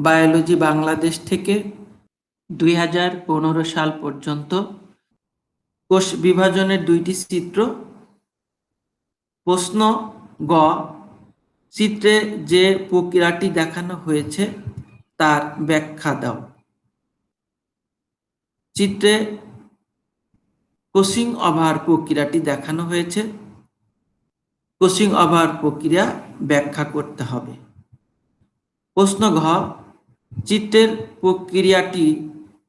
Biology Bangladesh থেকে 2015 সাল পর্যন্ত কোষ বিভাজনের 2টি চিত্র। প্রশ্ন গ, চিত্রে যে প্রক্রিয়াটি দেখানো হয়েছে তার ব্যাখ্যা দাও। চিত্রে ক্রসিং ওভার প্রক্রিয়াটি দেখানো হয়েছে। ক্রসিং ওভার প্রক্রিয়া ব্যাখ্যা করতে হবে। প্রশ্ন ঘ, চিত্রের প্রক্রিয়াটি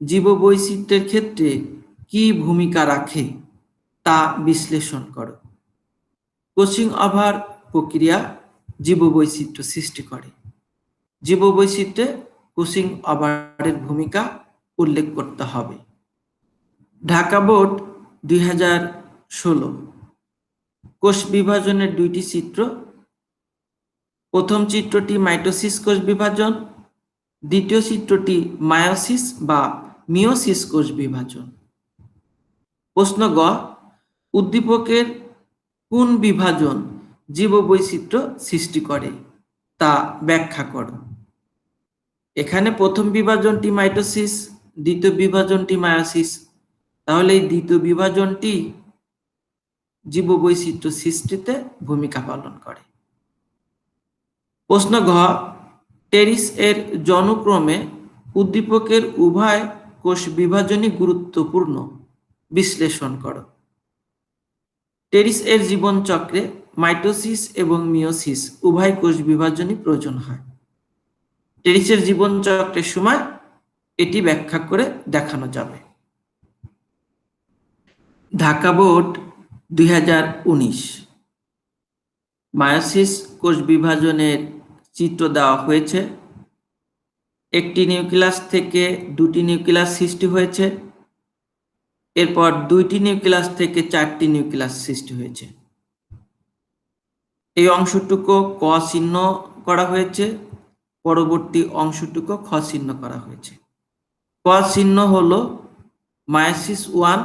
জীববৈচিত্র্যের ক্ষেত্রে কি ভূমিকা রাখে তা বিশ্লেষণ করো। ক্রসিং ওভার প্রক্রিয়া জীববৈচিত্র্য সৃষ্টি করে। জীববৈচিত্র্যে ক্রসিং ওভারের ভূমিকা উল্লেখ করতে হবে। ঢাকা বোর্ড 2016 কোষ বিভাজনের 2টি চিত্র। প্রথম চিত্রটি মাইটোসিস কোষ বিভাজন, দ্বিতীয় চিত্রটি মায়োসিস বা মিওসিস কোষ বিভাজন। প্রশ্ন গ, উদ্দীপকের কোন বিভাজন জীববৈচিত্র্য সৃষ্টি করে তা ব্যাখ্যা করো। এখানে প্রথম বিভাজনটি মাইটোসিস, দ্বিতীয় বিভাজনটি মায়োসিস, তাহলে এই দ্বিতীয় বিভাজনটি জীববৈচিত্র্য সৃষ্টিতে ভূমিকা পালন করে। প্রশ্ন ঘ, টেরিস এর জনক্রমে উদ্দীপকের উভয় কোষ বিভাজনই গুরুত্বপূর্ণ, বিশ্লেষণ করো। টেরিস এর জীবন চক্রে মাইটোসিস এবং মিওসিস উভয় কোষ বিভাজনই প্রয়োজন হয়। টেরিসের জীবন চক্রের সময় এটি ব্যাখ্যা করে দেখানো যাবে। ঢাকা বোর্ড 2019 মায়োসিস কোষ বিভাজনের চিত্র দেওয়া হয়েছে। একটি নিউক্লিয়াস থেকে 2টি নিউক্লিয়াস সৃষ্টি হয়েছে, এরপর 2টি নিউক্লিয়াস থেকে 4টি নিউক্লিয়াস সৃষ্টি হয়েছে। এই অংশটুকু ক চিহ্ন করা হয়েছে, পরবর্তী অংশটুকু খ চিহ্ন করা হয়েছে। ক চিহ্ন হলো মায়োসিস 1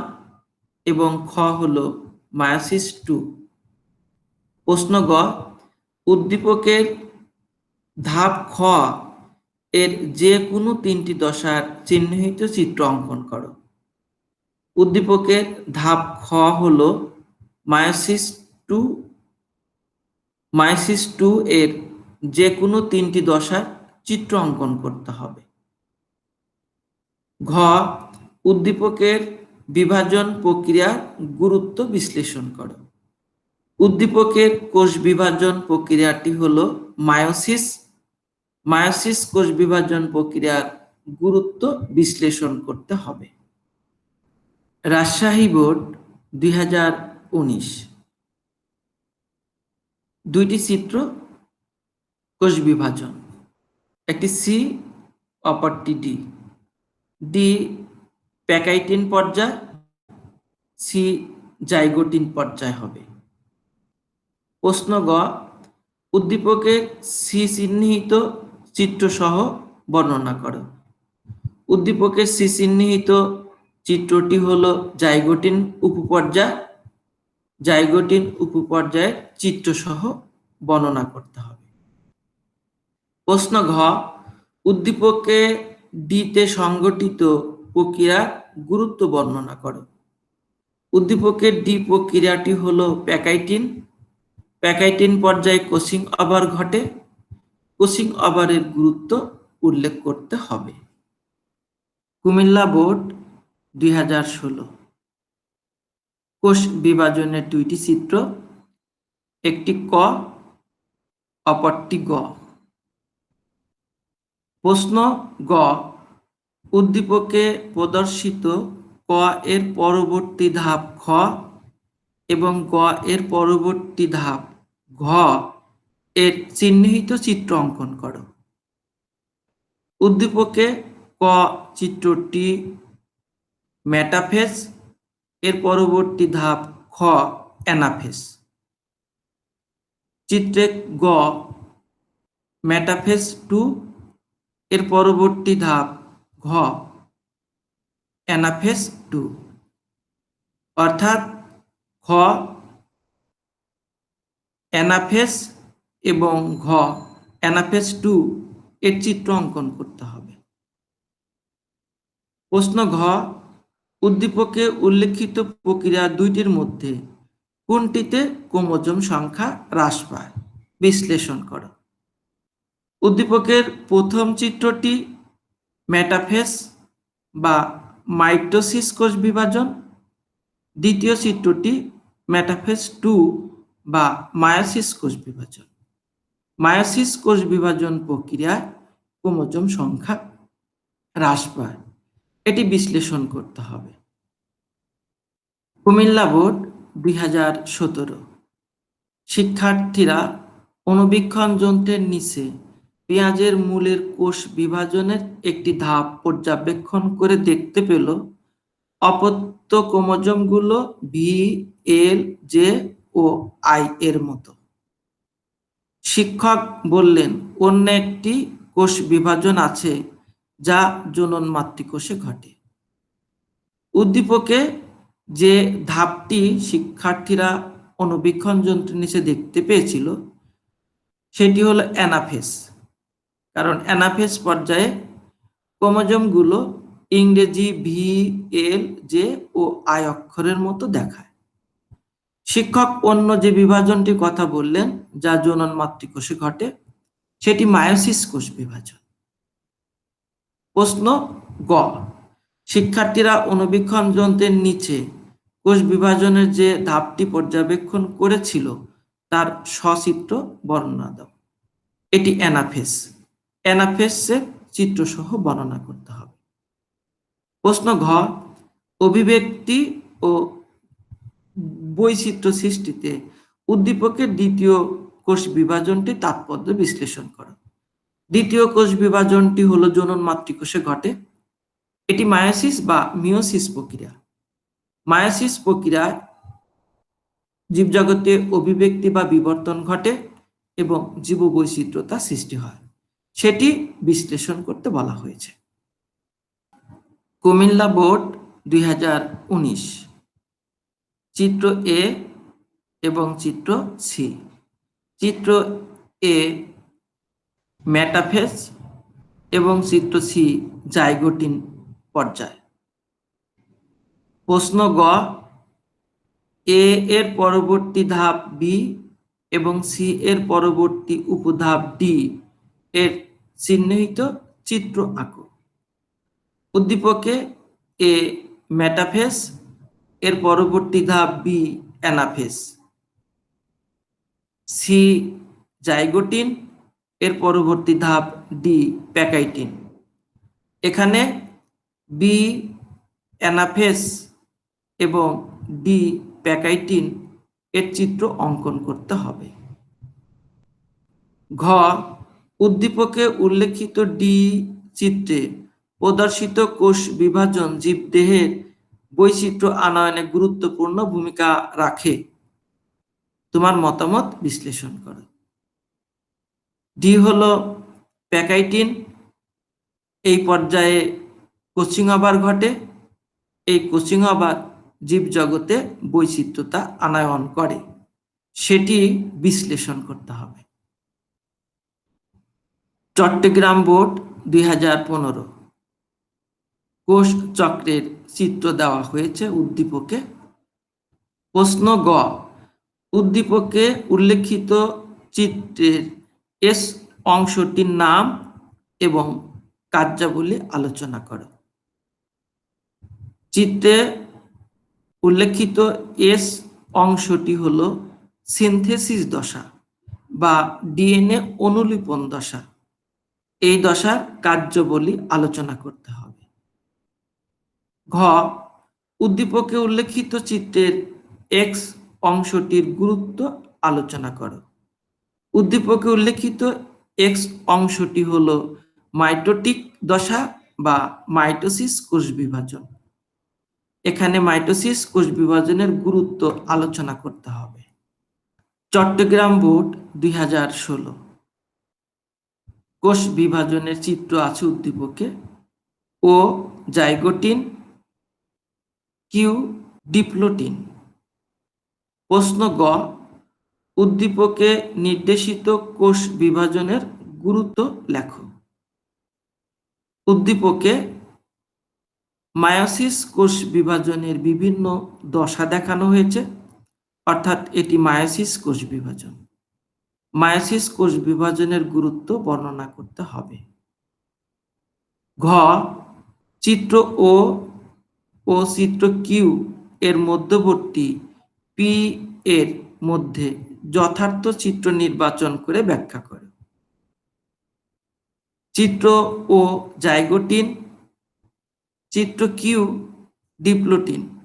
এবং খ হলো মায়োসিস 2। প্রশ্ন গ, উদ্দীপকের ধাপ খ এর যে কোনো 3টি দশার চিহ্নিত চিত্র অঙ্কন করো। উদ্দীপকের ধাপ খ হলো মায়োসিস 2। মায়োসিস 2 এর যে কোনো 3টি দশার চিত্র অঙ্কন করতে হবে। ঘ, উদ্দীপকের বিভাজন প্রক্রিয়ার গুরুত্ব বিশ্লেষণ করো। উদ্দীপকের কোষ বিভাজন প্রক্রিয়াটি হলো মায়োসিস। মায়োসিস কোষ বিভাজন প্রক্রিয়ার গুরুত্ব বিশ্লেষণ করতে হবে। রাজশাহী বোর্ড 2019 2টি চিত্র কোষ বিভাজন, একটি সি অপরটি ডি। ডি প্যাকাইটিন পর্যায়, সি জাইগোটিন পর্যায় হবে। প্রশ্ন গ, উদ্দীপকের সি চিহ্নিত চিত্র সহ বর্ণনা করো। উদ্দীপকের সি চিহ্নিত চিত্রটি হলো জাইগোটিন উপপর্যায়। জাইগোটিন উপপর্যায়ের চিত্র সহ বর্ণনা করতে হবে। প্রশ্ন ঘ, উদ্দীপকে ডিতে সংঘটিত প্রক্রিয়ার গুরুত্ব বর্ণনা করো। উদ্দীপকের ডি প্রক্রিয়াটি হলো প্যাকাইটিন। প্যাকাইটিন পর্যায়ে ক্রসিং ওভার ঘটে। ক্রসিং ওভারের গুরুত্ব উল্লেখ করতে হবে। কুমিল্লা বোর্ড 2016 কোষ বিভাজনের 2টি চিত্র, একটি ক অপরটি গ। প্রশ্ন গ, উদ্দীপকে প্রদর্শিত ক এর পরবর্তী ধাপ খ এবং গ এর পরবর্তী ধাপ ঘ এর চিহ্নিত চিত্র অঙ্কন করো। উদ্দীপকে ক চিত্রটি মেটাফেজ, এর পরবর্তী ধাপ খ অ্যানাফেজ। চিত্রে গ মেটাফেজ 2, এর পরবর্তী ধাপ ঘ অ্যানাফেজ 2, অর্থাৎ খ অ্যানাফেজ এবং ঘ অ্যানাফেজ 2 এর চিত্র অঙ্কন করতে হবে। প্রশ্ন ঘ, উদ্দীপকে উল্লেখিত প্রক্রিয়া দুইটির মধ্যে কোনটিতে ক্রোমোজোম সংখ্যা হ্রাস পায়? বিশ্লেষণ করো। উদ্দীপকের প্রথম চিত্রটি মেটাফেজ বা মাইটোসিস কোষ বিভাজন, দ্বিতীয় চিত্রটি মেটাফেজ 2 বা মায়োসিস কোষ বিভাজন। মায়োসিস কোষ বিভাজন প্রক্রিয়ায় ক্রোমোজোম সংখ্যা হ্রাস পায়, এটি বিশ্লেষণ করতে হবে। কুমিল্লা বোর্ড 2017, শিক্ষার্থীরা অণুবীক্ষণ যন্ত্রের নিচে পেঁয়াজের মূলের কোষ বিভাজনের একটি ধাপ পর্যবেক্ষণ করে দেখতে পেল অপত্য ক্রোমোজোমগুলো ভি, এল, জে ও আই এর মতো। শিক্ষক বললেন অন্য একটি কোষ বিভাজন আছে যা জনন মাতৃকোষে ঘটে। উদ্দীপকে যে ধাপটি শিক্ষার্থীরা অণুবীক্ষণ যন্ত্রের নিচে দেখতে পেয়েছিল সেটি হলো অ্যানাফেজ, কারণ অ্যানাফেজ পর্যায়ে ক্রোমোজোমগুলো ইংরেজি ভি, এল, জে ও আই অক্ষরের মতো দেখায়। শিক্ষক অন্য যে বিভাজনটির কথা বললেন যা জনন মাতৃকোষে ঘটে সেটি মায়োসিস কোষ বিভাজন। প্রশ্ন গ, শিক্ষার্থীরা অণুবীক্ষণ যন্ত্রের নিচে কোষ বিভাজনের যে ধাপটি পর্যবেক্ষণ করেছিল তার সচিত্র বর্ণনা দাও। এটি অ্যানাফেজ। অ্যানাফেজের চিত্রসহ বর্ণনা করতে হবে। প্রশ্ন ঘ, অভিব্যক্তি ও বৈচিত্র্য সৃষ্টিতে উদ্দীপকের দ্বিতীয় কোষ বিভাজনটি তাৎপর্য বিশ্লেষণ করো। দ্বিতীয় কোষ বিভাজনটি হলো জনন মাতৃকোষে ঘটে। এটি মায়োসিস বা মিওসিস প্রক্রিয়া। মায়োসিস প্রক্রিয়ায় জীবজগতে অভিব্যক্তি বা বিবর্তন ঘটে এবং জীববৈচিত্র্যতা সৃষ্টি হয়, সেটি বিশ্লেষণ করতে বলা হয়েছে। কুমিল্লা বোর্ড 2019, চিত্র এ এবং চিত্র সি। চিত্র এ মেটাফেজ এবং চিত্র সি জাইগোটিন পর্যায়। প্রশ্ন গ, এ এর পরবর্তী ধাপ বি এবং সি এর পরবর্তী উপধাপ ডি এর চিহ্নিত চিত্র আঁকো। উদ্দীপকে এ মেটাফেজ, এর পরবর্তী ধাপ বি অ্যানাফেজ, সি জাইগোটিন, এর পরবর্তী ধাপ ডি প্যাকাইটিন। এখানে বি অ্যানাফেজ এবং ডি প্যাকাইটিন এর চিত্র অঙ্কন করতে হবে। ঘ, উদ্দীপকে উল্লেখিত ডি চিত্রে প্রদর্শিত কোষ বিভাজন জীবদেহের বৈচিত্র্য আনয়নে গুরুত্বপূর্ণ ভূমিকা রাখে। তোমার মতামত বিশ্লেষণ করো। ডি হলো প্যাকাইটিন। এই পর্যায়ে কোচিং ওভার ঘটে। এই কোচিং ওভার জীবজগতে বৈচিত্র্যতা আনয়ন করে, সেটি বিশ্লেষণ করতে হবে। চট্টগ্রাম বোর্ড 2015, কোষ চক্রের চিত্র দেওয়া হয়েছে উদ্দীপকে। প্রশ্ন গ, উদ্দীপকে উল্লেখিত চিত্রের এস অংশটির নাম এবং কার্যাবলী আলোচনা করো। চিত্রে উল্লেখিত এস অংশটি হলো সিনথেসিস দশা বা ডিএনএ অনুলিপন দশা। এই দশার কার্যাবলী আলোচনা করতে হবে। ঘ, উদ্দীপকে উল্লেখিত চিত্রের এক্স অংশটির গুরুত্ব আলোচনা করো। উদ্দীপকে উল্লেখিত এক্স অংশটি হলো মাইটোটিক দশা বা মাইটোসিস কোষ বিভাজন। এখানে মাইটোসিস কোষ বিভাজনের গুরুত্ব আলোচনা করতে হবে। চট্টগ্রাম বোর্ড 2016, কোষ বিভাজনের চিত্র আছে উদ্দীপকে। ও জাইগোটিন, কিউ ডিপ্লোটিন। প্রশ্ন গ, উদ্দীপকে নির্দেশিত কোষ বিভাজনের গুরুত্ব লেখো। উদ্দীপকে মায়োসিস কোষ বিভাজনের বিভিন্ন দশা দেখানো হয়েছে, অর্থাৎ এটি মায়োসিস কোষ বিভাজন। মায়োসিস কোষ বিভাজনের গুরুত্ব বর্ণনা করতে হবে। ঘ, চিত্র ও চিত্র কিউ এর মধ্যবর্তী পি এর মধ্যে যথার্থ চিত্র নির্বাচন করে ব্যাখ্যা করে। চিত্র ও জাইগোটিন, চিত্র কিউ ডিপ্লোটিন।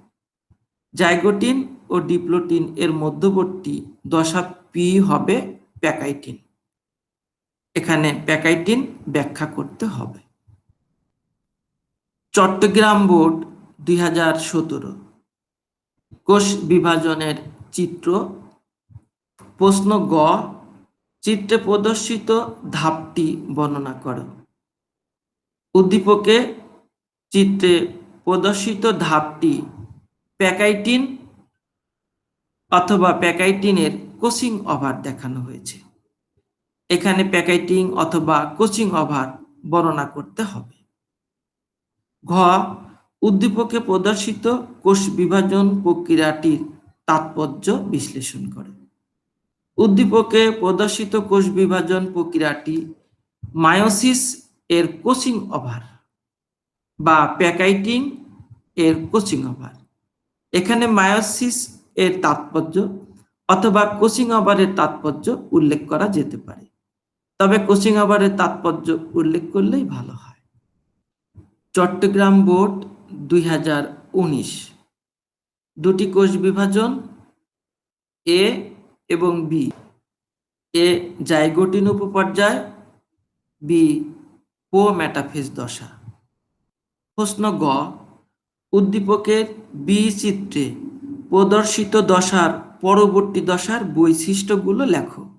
জাইগোটিন ও ডিপ্লোটিন এর মধ্যবর্তী দশা পি হবে প্যাকাইটিন। এখানে প্যাকাইটিন ব্যাখ্যা করতে হবে। চট্টগ্রাম বোর্ড 2017 কোষ বিভাজনের চিত্র। প্রশ্ন গ, চিত্রে প্রদর্শিত ধাপটি বর্ণনা করো। উদ্দীপকে চিত্রে প্রদর্শিত ধাপটি প্যাকাইটিন অথবা প্যাকাইটিনের কোচিং ওভার দেখানো হয়েছে। এখানে প্যাকাইটিং অথবা কোচিং ওভার বর্ণনা করতে হবে। ঘ, উদ্দীপকে প্রদর্শিত কোষ বিভাজন প্রক্রিয়াটির তাৎপর্য বিশ্লেষণ করে। উদ্দীপকে প্রদর্শিত কোষ বিভাজন প্রক্রিয়াটি মায়োসিস এর কোচিং ওভার বা প্যাকাইটিং এর কোচিং ওভার। এখানে মায়োসিস এর তাৎপর্য অথবা কোচিং ওভারের তাৎপর্য উল্লেখ করা যেতে পারে, তবে কোচিং ওভারের তাৎপর্য উল্লেখ করলেই ভালো হয়। চট্টগ্রাম বোর্ড 2019 দুটি কোষ বিভাজন এ এবং বি। এ জাইগোটিন উপপর্যায়, বি প্রো-মেটাফেজ দশা। প্রশ্ন গ, উদ্দীপকের বি চিত্রে প্রদর্শিত দশার পরবর্তী দশার বৈশিষ্ট্যগুলো লেখো।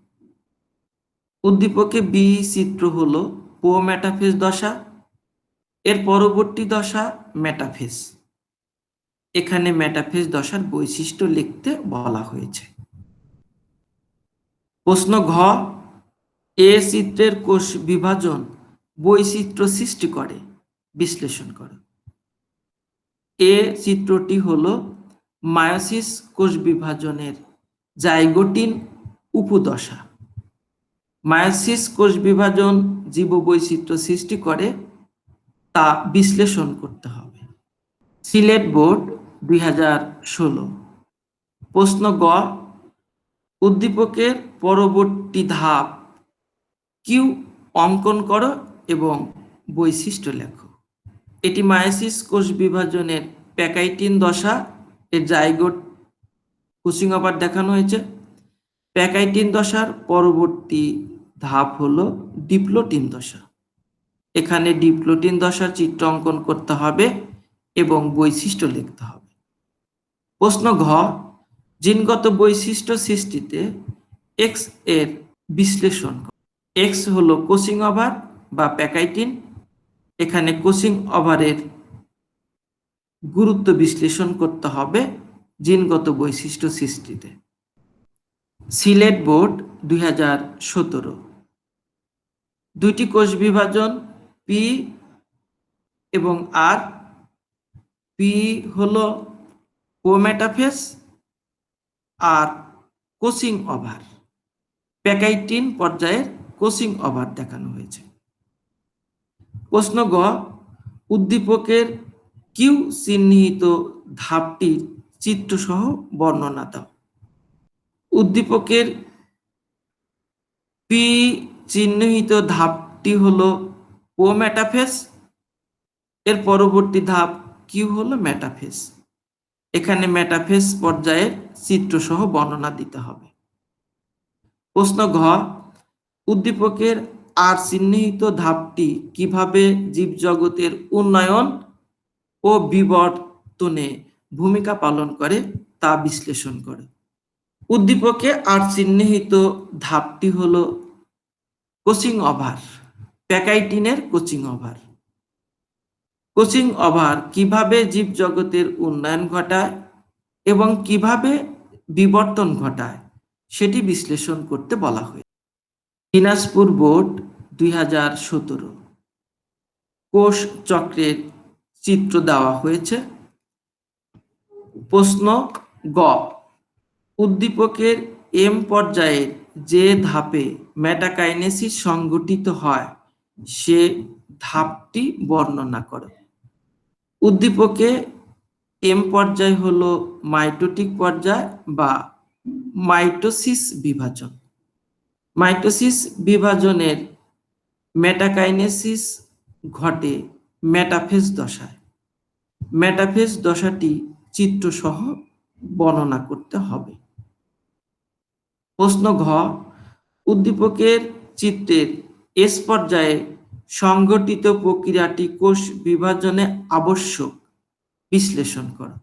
উদ্দীপকে বি চিত্র হলো প্রো-মেটাফেজ দশা, এর পরবর্তী দশা মেটাফেজ। এখানে মেটাফেজ দশার বৈশিষ্ট্য লিখতে বলা হয়েছে। প্রশ্ন ঘ, এ চিত্রের কোষ বিভাজন বৈচিত্র্য সৃষ্টি করে, বিশ্লেষণ করে। এ চিত্রটি হলো মায়োসিস কোষ বিভাজনের জাইগোটিন উপদশা। মায়োসিস কোষ বিভাজন জীববৈচিত্র্য সৃষ্টি করে, তা বিশ্লেষণ করতে হবে। সিলেট বোর্ড 2016 প্রশ্ন গ, উদ্দীপকের পরবর্তী ধাপ কিউ অঙ্কন করো এবং বৈশিষ্ট্য লেখো। এটি মায়োসিস কোষ বিভাজনের প্যাকাইটিন দশা, এর জাইগোট কোচিং ওভার দেখানো হয়েছে। প্যাকাইটিন দশার পরবর্তী ধাপ হলো ডিপ্লোটিন দশা। এখানে ডিপ্লোটিন দশার চিত্র অঙ্কন করতে হবে এবং বৈশিষ্ট্য লিখতে হবে। প্রশ্ন ঘ, জিনগত বৈশিষ্ট্য সৃষ্টিতে এক্স এর বিশ্লেষণ। এক্স হলো কোচিং ওভার বা প্যাকাইটিন। এখানে কোচিং ওভারের গুরুত্ব বিশ্লেষণ করতে হবে জিনগত বৈশিষ্ট্য সৃষ্টিতে। সিলেট বোর্ড 2017 দুইটি কোষ বিভাজন পি এবং আর। পি হলো প্রো-মেটাফেজ আর কোচিং ওভার, প্যাকাইটিন পর্যায়ের কোচিং ওভার দেখানো হয়েছে। প্রশ্ন গ, উদ্দীপকের কিউ চিহ্নিত ধাপটির চিত্রসহ বর্ণনা দাও। উদ্দীপকের পি চিহ্নিত ধাপটি হলো প্রো-মেটাফেজ, এর পরবর্তী ধাপ কিউ হলো মেটাফেজ। এখানে মেটাফেজ পর্যায়ের চিত্রসহ বর্ণনা দিতে হবে। প্রশ্ন ঘ, উদ্দীপকের আর চিহ্নিত ধাপটি কিভাবে জীবজগতের উন্নয়ন ও বিবর্তনে ভূমিকা পালন করে তা বিশ্লেষণ করে। উদ্দীপকে আর চিহ্নিত ধাপটি হলো কোচিং ওভার, প্যাকাইটিনের কোচিং ওভার। কোচিং ওভার কিভাবে জীবজগতের উন্নয়ন ঘটায় এবং কিভাবে বিবর্তন ঘটায় সেটি বিশ্লেষণ করতে বলা হয়। দিনাজপুর বোর্ড 2017 কোষ চক্রের চিত্র দেওয়া হয়েছে। প্রশ্ন গ, উদ্দীপকের এম পর্যায়ের যে ধাপে মেটাকাইনেসিস সংঘটিত হয় সে ধাপটি বর্ণনা করো। উদ্দীপকে এম পর্যায় হলো মাইটোটিক পর্যায় বা মাইটোসিস বিভাজন। মাইটোসিস বিভাজনের মেটাকাইনেসিস ঘটে মেটাফেজ দশায়। মেটাফেজ দশাটি চিত্রসহ বর্ণনা করতে হবে। প্রশ্ন ঘ, উদ্দীপকের চিত্রের এস পর্যায়ে সংঘটিত প্রক্রিয়াটি কোষ বিভাজনে আবশ্যক বিশ্লেষণ করো।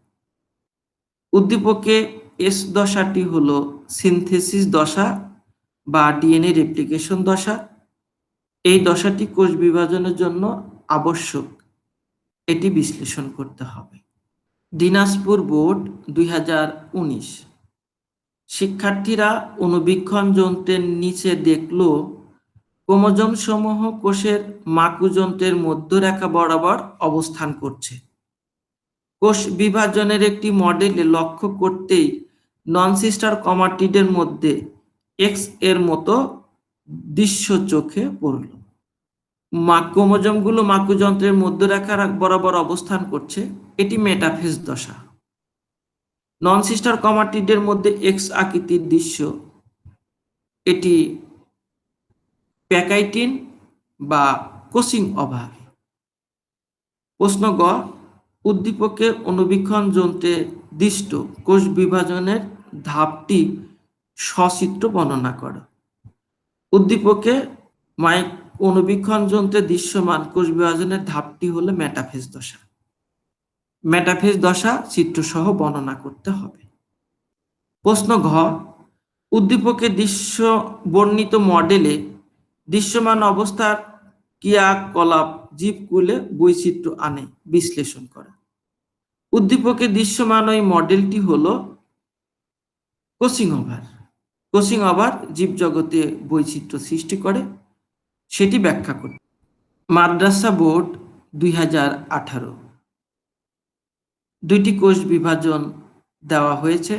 উদ্দীপকে এস দশাটি হলো সিনথেসিস দশা বা ডিএনএ রেপ্লিকেশন দশা। এই দশাটি কোষ বিভাজনের জন্য আবশ্যক, এটি বিশ্লেষণ করতে হবে। দিনাজপুর বোর্ড 2019। শিক্ষার্থীরা অণুবীক্ষণ যন্ত্রের নিচে দেখল ক্রোমোজোম সমূহ কোষের মাকুযন্ত্রের মধ্যরেখা বরাবর অবস্থান করছে। কোষ বিভাজনের একটি মডেলে লক্ষ্য করতেই নন সিস্টার ক্রোমাটিডের মধ্যে এক্স এর মতো দৃশ্য চোখে পড়ল। ক্রোমোজোমগুলো মাকুযন্ত্রের মধ্যরেখা বরাবর অবস্থান করছে, এটি মেটাফেজ দশা। নন সিস্টার ক্রোমাটিডের মধ্যে এক্স আকৃতির দৃশ্য, এটি প্যাকাইটিন বা কোচিং ওভার। প্রশ্ন গ, উদ্দীপকের অণুবীক্ষণ যন্ত্রে দৃষ্ট কোষ বিভাজনের ধাপটি সচিত্র বর্ণনা করো। উদ্দীপকে অণুবীক্ষণ যন্ত্রে দৃশ্যমান কোষ বিভাজনের ধাপটি হলো মেটাফেজ দশা। মেটাফেজ দশা চিত্রসহ বর্ণনা করতে হবে। প্রশ্ন ঘ, উদ্দীপকে দৃশ্য বর্ণিত মডেলে দৃশ্যমান অবস্থার ক্রিয়াকলাপ জীবকুলে বৈচিত্র্য আনে, বিশ্লেষণ করা। উদ্দীপকে দৃশ্যমান ওই মডেলটি হলো কোচিং ওভার। কোচিং ওভার জীবজগতে বৈচিত্র্য সৃষ্টি করে, সেটি ব্যাখ্যা করে। মাদ্রাসা বোর্ড 2018। দুইটি কোষ বিভাজন দেওয়া হয়েছে,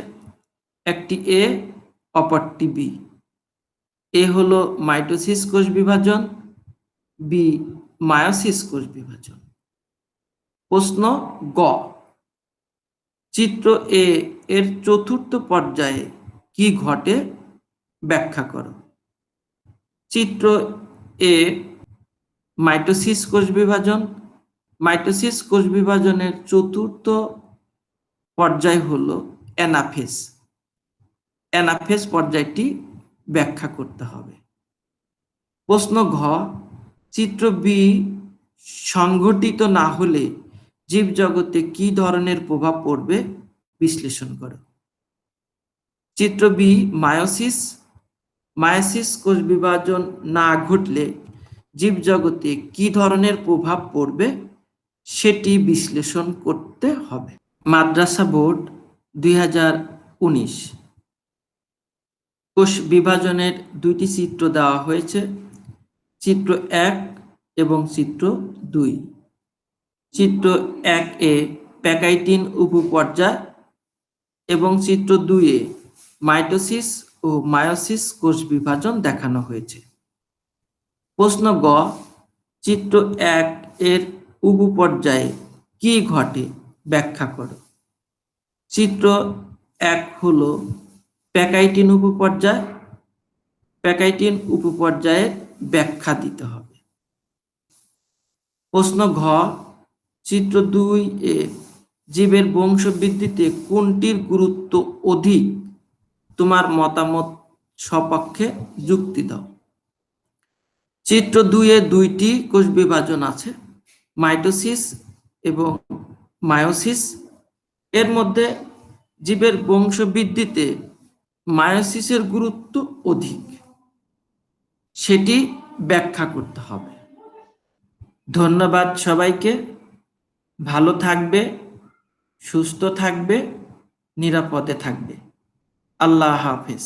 একটি এ অপরটি বি। এ হলো মাইটোসিস কোষ বিভাজন, বি মায়োসিস কোষ বিভাজন। প্রশ্ন গ, চিত্র এ এর চতুর্থ পর্যায়ে কি ঘটে ব্যাখ্যা করো। চিত্র এ মাইটোসিস কোষ বিভাজন। মাইটোসিস কোষ বিভাজনের চতুর্থ পর্যায় হলো অ্যানাফেজ। অ্যানাফেজ পর্যায়টি ব্যাখ্যা করতে হবে। প্রশ্ন ঘ, চিত্র বি সংঘটিত না হলে জীবজগতে কি ধরনের প্রভাব পড়বে বিশ্লেষণ করো। চিত্র বি মায়োসিস। মায়োসিস কোষ বিভাজন না ঘটলে জীবজগতে কি ধরনের প্রভাব পড়বে সেটি বিশ্লেষণ করতে হবে। মাদ্রাসা বোর্ড 2019। কোষ বিভাজনের দুইটি চিত্র দেওয়া হয়েছে, চিত্র 1 এবং চিত্র 2। চিত্র 1 এ প্যাকাইটিন উপপর্যায় এবং চিত্র 2 এ মাইটোসিস ও মায়োসিস কোষ বিভাজন দেখানো হয়েছে। প্রশ্ন গ, চিত্র 1 এর উপপর্যায়ে কি ঘটে ব্যাখ্যা করো। চিত্র 1 হলো প্যাকাইটিন উপপর্যায়। প্যাকাইটিন উপপর্যায়ের ব্যাখ্যা দিতে হবে। প্রশ্ন ঘ, চিত্র 2 এ জীবের বংশবৃদ্ধিতে কোনটির গুরুত্ব অধিক তোমার মতামত সপক্ষে যুক্তি দাও। চিত্র 2 এ দুইটি কোষ বিভাজন আছে, মাইটোসিস এবং মায়োসিস। এর মধ্যে জীবের বংশবৃদ্ধিতে মায়োসিসের গুরুত্ব অধিক, সেটি ব্যাখ্যা করতে হবে। ধন্যবাদ সবাইকে। ভালো থাকবে, সুস্থ থাকবে, নিরাপদে থাকবে। আল্লাহ হাফেজ।